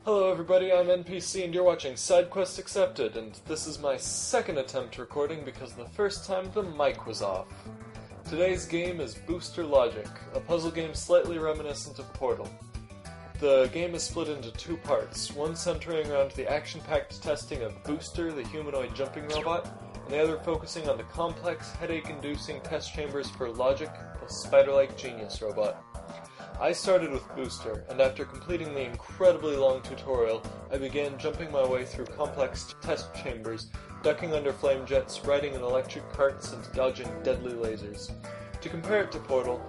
Hello everybody, I'm NPC and you're watching SideQuestAccepted, and this is my second attempt recording because the first time the mic was off. Today's game is Booster Logic, a puzzle game slightly reminiscent of Portal. The game is split into two parts, one centering around the action-packed testing of Booster, the humanoid jumping robot, and the other focusing on the complex, headache-inducing test chambers for Logic, the spider-like genius robot. I started with Booster, and after completing the incredibly long tutorial, I began jumping my way through complex test chambers, ducking under flame jets, riding in electric carts, and dodging deadly lasers. To compare it to Portal,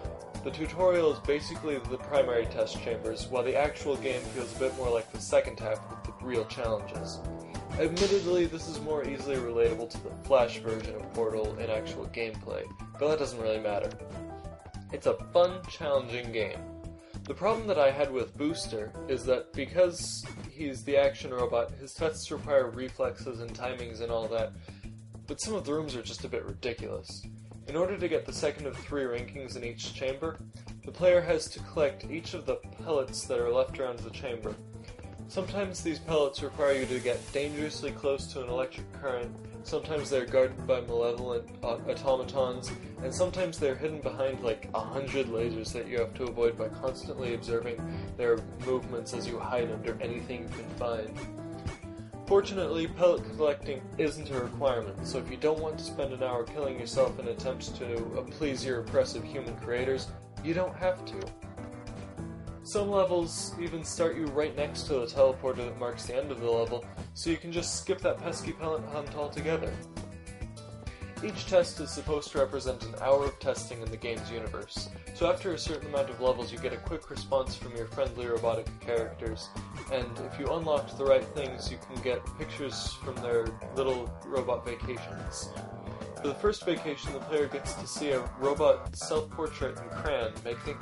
the tutorial is basically the primary test chambers, while the actual game feels a bit more like the second half with the real challenges. Admittedly, this is more easily relatable to the Flash version of Portal in actual gameplay, but that doesn't really matter. It's a fun, challenging game. The problem that I had with Booster is that because he's the action robot, his tests require reflexes and timings and all that, but some of the rooms are just a bit ridiculous. In order to get the second of 3 rankings in each chamber, the player has to collect each of the pellets that are left around the chamber. Sometimes these pellets require you to get dangerously close to an electric current, sometimes they're guarded by malevolent automatons, and sometimes they're hidden behind like 100 lasers that you have to avoid by constantly observing their movements as you hide under anything you can find. Fortunately, pellet collecting isn't a requirement, so if you don't want to spend an hour killing yourself in attempts to please your oppressive human creators, you don't have to. Some levels even start you right next to the teleporter that marks the end of the level, so you can just skip that pesky pellet hunt altogether. Each test is supposed to represent an hour of testing in the game's universe, so after a certain amount of levels you get a quick response from your friendly robotic characters, and if you unlocked the right things you can get pictures from their little robot vacations. For the first vacation, the player gets to see a robot self-portrait in crayon,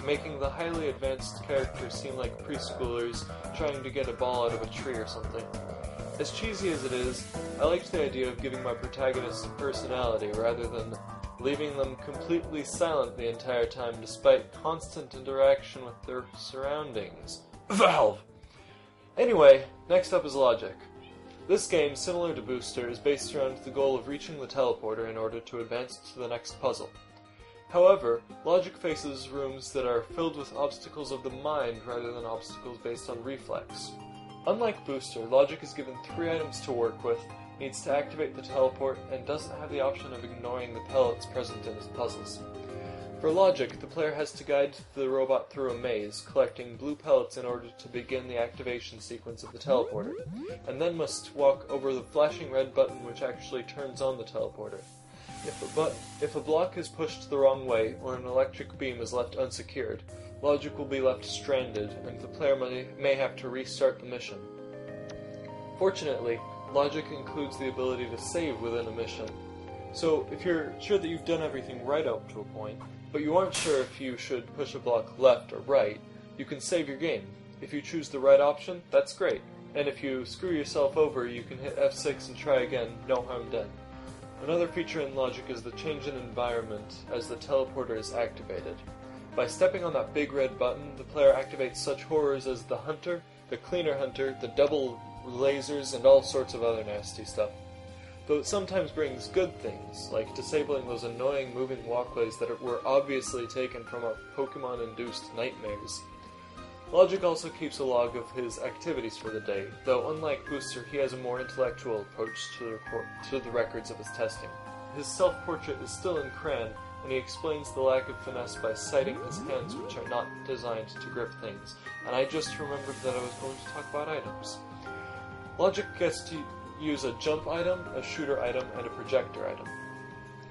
making the highly advanced characters seem like preschoolers trying to get a ball out of a tree or something. As cheesy as it is, I liked the idea of giving my protagonists a personality rather than leaving them completely silent the entire time despite constant interaction with their surroundings. Valve! Anyway, next up is Logic. This game, similar to Booster, is based around the goal of reaching the teleporter in order to advance to the next puzzle. However, Logic faces rooms that are filled with obstacles of the mind rather than obstacles based on reflex. Unlike Booster, Logic is given 3 items to work with, needs to activate the teleport, and doesn't have the option of ignoring the pellets present in his puzzles. For Logic, the player has to guide the robot through a maze, collecting blue pellets in order to begin the activation sequence of the teleporter, and then must walk over the flashing red button which actually turns on the teleporter. If a block is pushed the wrong way, or an electric beam is left unsecured, Logic will be left stranded, and the player may have to restart the mission. Fortunately, Logic includes the ability to save within a mission, so if you're sure that you've done everything right up to a point, but you aren't sure if you should push a block left or right, you can save your game. If you choose the right option, that's great, and if you screw yourself over, you can hit F6 and try again, no harm done. Another feature in Logic is the change in environment as the teleporter is activated. By stepping on that big red button, the player activates such horrors as the Hunter, the Cleaner Hunter, the double lasers, and all sorts of other nasty stuff. Though it sometimes brings good things, like disabling those annoying moving walkways that were obviously taken from our Pokemon-induced nightmares. Logic also keeps a log of his activities for the day, though unlike Booster, he has a more intellectual approach to the records of his testing. His self-portrait is still in crayon, and he explains the lack of finesse by citing his hands, which are not designed to grip things, and I just remembered that I was going to talk about items. Logic gets to use a jump item, a shooter item, and a projector item.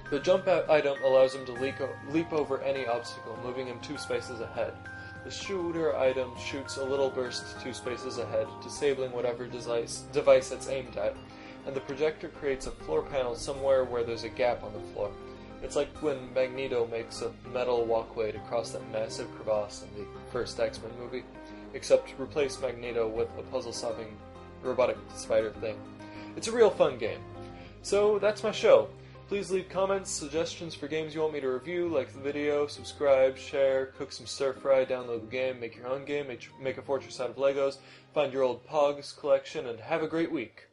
The jump item allows him to leap over any obstacle, moving him 2 spaces ahead. The shooter item shoots a little burst 2 spaces ahead, disabling whatever device it's aimed at, and the projector creates a floor panel somewhere where there's a gap on the floor. It's like when Magneto makes a metal walkway to cross that massive crevasse in the first X-Men movie, except replace Magneto with a puzzle-solving robotic spider thing. It's a real fun game. So that's my show. Please leave comments, suggestions for games you want me to review, like the video, subscribe, share, cook some stir-fry, download the game, make your own game, make a fortress out of Legos, find your old Pogs collection, and have a great week.